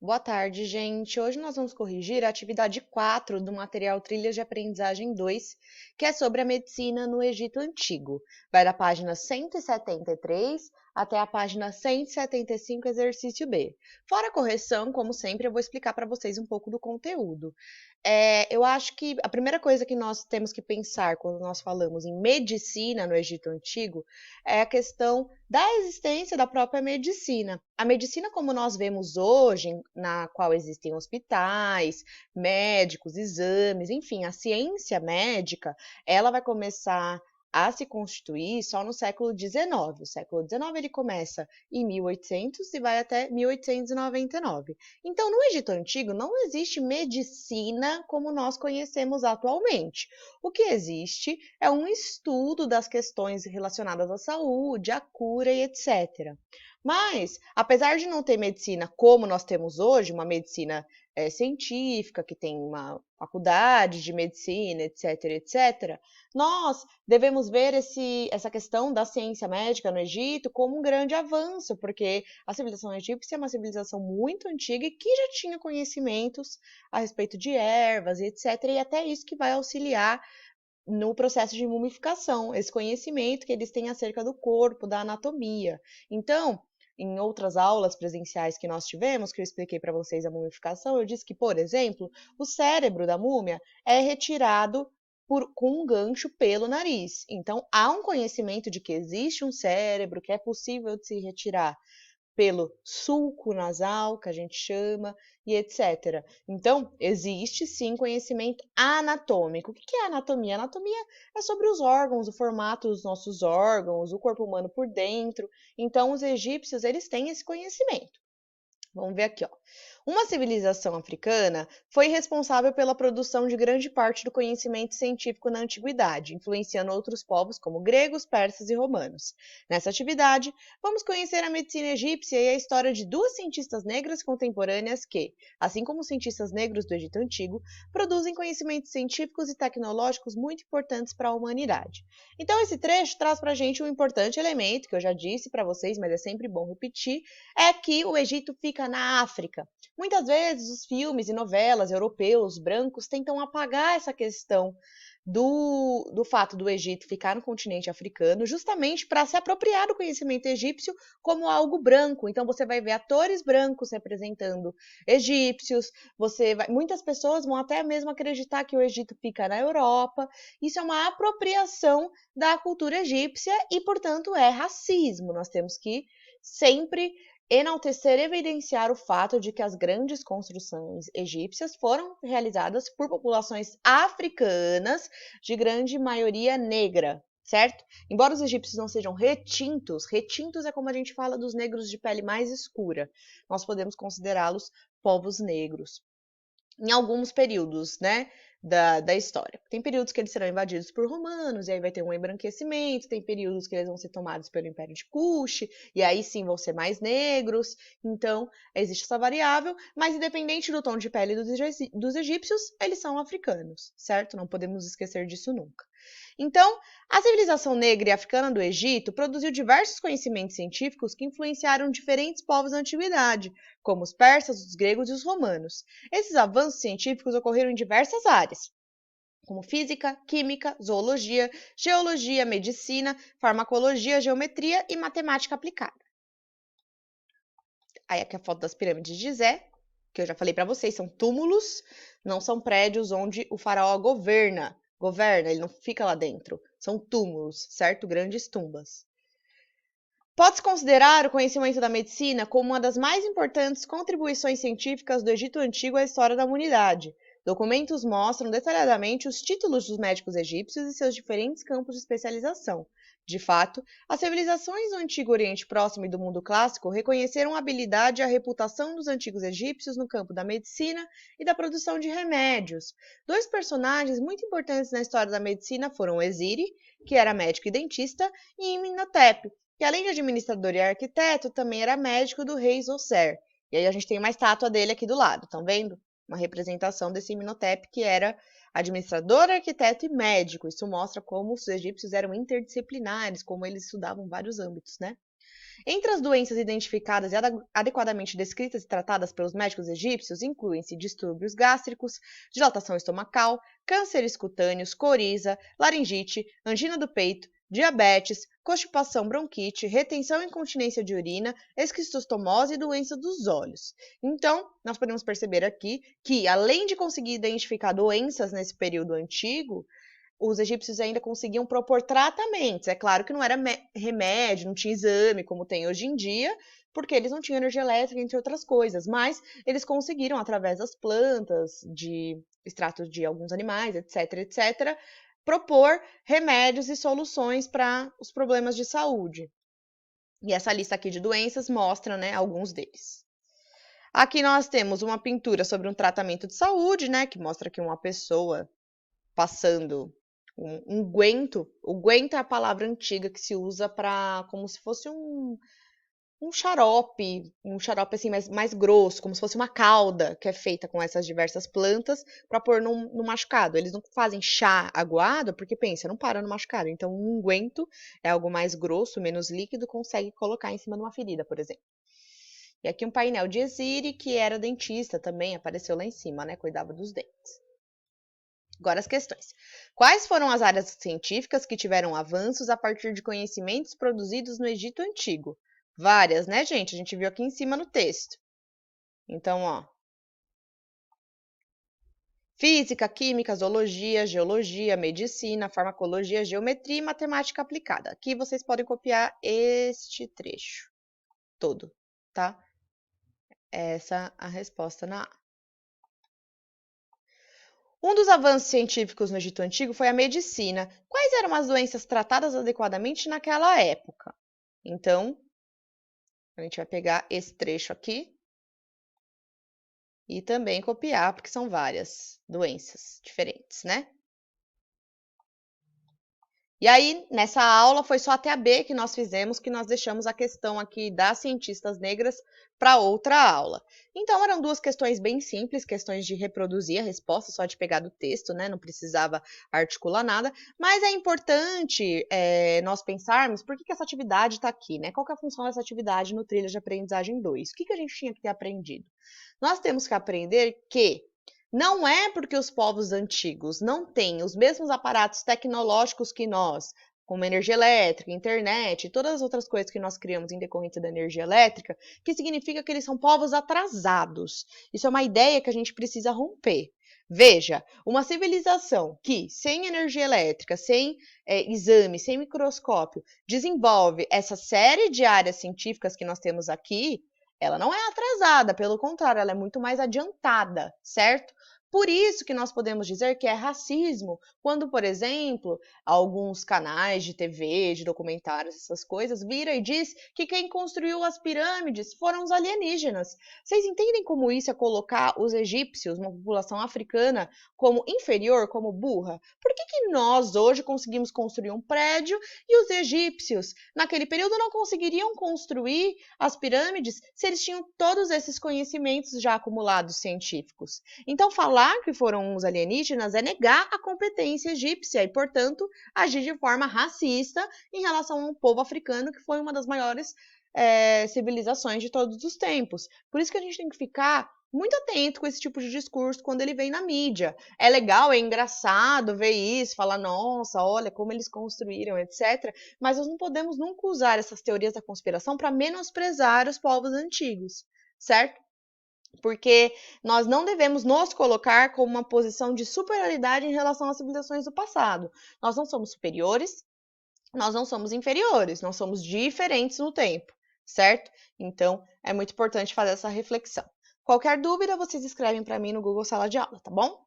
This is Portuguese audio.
Boa tarde, gente. Hoje nós vamos corrigir a atividade 4 do material Trilhas de Aprendizagem 2, que é sobre a medicina no Egito Antigo. Vai da página 173 até a página 175, exercício B. Fora a correção, como sempre, eu vou explicar para vocês um pouco do conteúdo. Eu acho que a primeira coisa que nós temos que pensar quando nós falamos em medicina no Egito Antigo é a questão da existência da própria medicina. A medicina como nós vemos hoje, na qual existem hospitais, médicos, exames, enfim, a ciência médica, ela vai começar a se constituir só no século XIX. O século XIX ele começa em 1800 e vai até 1899. Então, no Egito Antigo não existe medicina como nós conhecemos atualmente. O que existe é um estudo das questões relacionadas à saúde, à cura e etc. Mas, apesar de não ter medicina como nós temos hoje, uma medicina científica, que tem uma faculdade de medicina, etc., etc., nós devemos ver essa questão da ciência médica no Egito como um grande avanço, porque a civilização egípcia é uma civilização muito antiga e que já tinha conhecimentos a respeito de ervas, etc., e até isso que vai auxiliar no processo de mumificação, esse conhecimento que eles têm acerca do corpo, da anatomia. Então, em outras aulas presenciais que nós tivemos, que eu expliquei para vocês a mumificação, eu disse que, por exemplo, o cérebro da múmia é retirado com um gancho pelo nariz. Então, há um conhecimento de que existe um cérebro, que é possível de se retirar pelo sulco nasal, que a gente chama, e etc. Então, existe sim conhecimento anatômico. O que é anatomia? Anatomia é sobre os órgãos, o formato dos nossos órgãos, o corpo humano por dentro. Então, os egípcios, eles têm esse conhecimento. Vamos ver aqui, ó. Uma civilização africana foi responsável pela produção de grande parte do conhecimento científico na antiguidade, influenciando outros povos como gregos, persas e romanos. Nessa atividade, vamos conhecer a medicina egípcia e a história de duas cientistas negras contemporâneas que, assim como os cientistas negros do Egito Antigo, produzem conhecimentos científicos e tecnológicos muito importantes para a humanidade. Então, esse trecho traz para a gente um importante elemento, que eu já disse para vocês, mas é sempre bom repetir, é que o Egito fica na África. Muitas vezes os filmes e novelas europeus, brancos, tentam apagar essa questão do fato do Egito ficar no continente africano, justamente para se apropriar do conhecimento egípcio como algo branco. Então você vai ver atores brancos representando egípcios, muitas pessoas vão até mesmo acreditar que o Egito fica na Europa. Isso é uma apropriação da cultura egípcia e, portanto, é racismo. Nós temos que sempre enaltecer e evidenciar o fato de que as grandes construções egípcias foram realizadas por populações africanas de grande maioria negra, certo? Embora os egípcios não sejam retintos, retintos é como a gente fala dos negros de pele mais escura, nós podemos considerá-los povos negros em alguns períodos, né, da história. Tem períodos que eles serão invadidos por romanos, e aí vai ter um embranquecimento, tem períodos que eles vão ser tomados pelo Império de Kush, e aí sim vão ser mais negros, então existe essa variável, mas independente do tom de pele dos egípcios, eles são africanos, certo? Não podemos esquecer disso nunca. Então, a civilização negra e africana do Egito produziu diversos conhecimentos científicos que influenciaram diferentes povos da antiguidade, como os persas, os gregos e os romanos. Esses avanços científicos ocorreram em diversas áreas, como física, química, zoologia, geologia, medicina, farmacologia, geometria e matemática aplicada. Aí aqui a foto das pirâmides de Gizé, que eu já falei para vocês, são túmulos, não são prédios onde o faraó governa, ele não fica lá dentro. São túmulos, certo? Grandes tumbas. Pode-se considerar o conhecimento da medicina como uma das mais importantes contribuições científicas do Egito Antigo à história da humanidade. Documentos mostram detalhadamente os títulos dos médicos egípcios e seus diferentes campos de especialização. De fato, as civilizações do Antigo Oriente Próximo e do mundo clássico reconheceram a habilidade e a reputação dos antigos egípcios no campo da medicina e da produção de remédios. Dois personagens muito importantes na história da medicina foram Esiri, que era médico e dentista, e Imhotep, que além de administrador e arquiteto, também era médico do rei Zoser. E aí a gente tem uma estátua dele aqui do lado, estão vendo? Uma representação desse Imhotep que era administrador, arquiteto e médico. Isso mostra como os egípcios eram interdisciplinares, como eles estudavam vários âmbitos, né? Entre as doenças identificadas e adequadamente descritas e tratadas pelos médicos egípcios, incluem-se distúrbios gástricos, dilatação estomacal, cânceres cutâneos, coriza, laringite, angina do peito, diabetes, constipação, bronquite, retenção e incontinência de urina, esquistostomose e doença dos olhos. Então, nós podemos perceber aqui que, além de conseguir identificar doenças nesse período antigo, os egípcios ainda conseguiam propor tratamentos. É claro que não era remédio, não tinha exame como tem hoje em dia, porque eles não tinham energia elétrica, entre outras coisas, mas eles conseguiram, através das plantas, de extratos de alguns animais, etc., propor remédios e soluções para os problemas de saúde. E essa lista aqui de doenças mostra, né, alguns deles. Aqui nós temos uma pintura sobre um tratamento de saúde, né, que mostra que uma pessoa passando um unguento. Unguento é a palavra antiga que se usa para como se fosse um xarope assim mais grosso, como se fosse uma calda que é feita com essas diversas plantas para pôr no machucado. Eles não fazem chá aguado porque pensa, não para no machucado. Então, um unguento é algo mais grosso, menos líquido, consegue colocar em cima de uma ferida, por exemplo. E aqui um painel de Eziri, que era dentista também, apareceu lá em cima, né? Cuidava dos dentes. Agora as questões. Quais foram as áreas científicas que tiveram avanços a partir de conhecimentos produzidos no Egito Antigo? Várias, né, gente? A gente viu aqui em cima no texto. Então, ó. Física, química, zoologia, geologia, medicina, farmacologia, geometria e matemática aplicada. Aqui vocês podem copiar este trecho todo, tá? Essa é a resposta na A. Um dos avanços científicos no Egito Antigo foi a medicina. Quais eram as doenças tratadas adequadamente naquela época? Então, a gente vai pegar esse trecho aqui e também copiar, porque são várias doenças diferentes, né? E aí, nessa aula, foi só até a B que nós fizemos, que nós deixamos a questão aqui das cientistas negras para outra aula. Então, eram duas questões bem simples, questões de reproduzir a resposta, só de pegar do texto, né? Não precisava articular nada. Mas é importante nós pensarmos por que essa atividade está aqui, né? Qual que é a função dessa atividade no Trilha de Aprendizagem 2? O que a gente tinha que ter aprendido? Nós temos que aprender que não é porque os povos antigos não têm os mesmos aparatos tecnológicos que nós, como energia elétrica, internet e todas as outras coisas que nós criamos em decorrência da energia elétrica, que significa que eles são povos atrasados. Isso é uma ideia que a gente precisa romper. Veja, uma civilização que, sem energia elétrica, sem exame, sem microscópio, desenvolve essa série de áreas científicas que nós temos aqui, ela não é atrasada, pelo contrário, ela é muito mais adiantada, certo? Por isso que nós podemos dizer que é racismo quando, por exemplo, alguns canais de TV, de documentários, essas coisas, vira e diz que quem construiu as pirâmides foram os alienígenas. Vocês entendem como isso é colocar os egípcios, uma população africana, como inferior, como burra? Por que nós hoje conseguimos construir um prédio e os egípcios, naquele período, não conseguiriam construir as pirâmides se eles tinham todos esses conhecimentos já acumulados científicos? Então, falar que foram os alienígenas é negar a competência egípcia e, portanto, agir de forma racista em relação a um povo africano que foi uma das maiores civilizações de todos os tempos. Por isso que a gente tem que ficar muito atento com esse tipo de discurso quando ele vem na mídia. É legal, é engraçado ver isso, falar, nossa, olha como eles construíram, etc. Mas nós não podemos nunca usar essas teorias da conspiração para menosprezar os povos antigos, certo? Porque nós não devemos nos colocar como uma posição de superioridade em relação às civilizações do passado. Nós não somos superiores, nós não somos inferiores, nós somos diferentes no tempo, certo? Então, é muito importante fazer essa reflexão. Qualquer dúvida, vocês escrevem para mim no Google Sala de Aula, tá bom?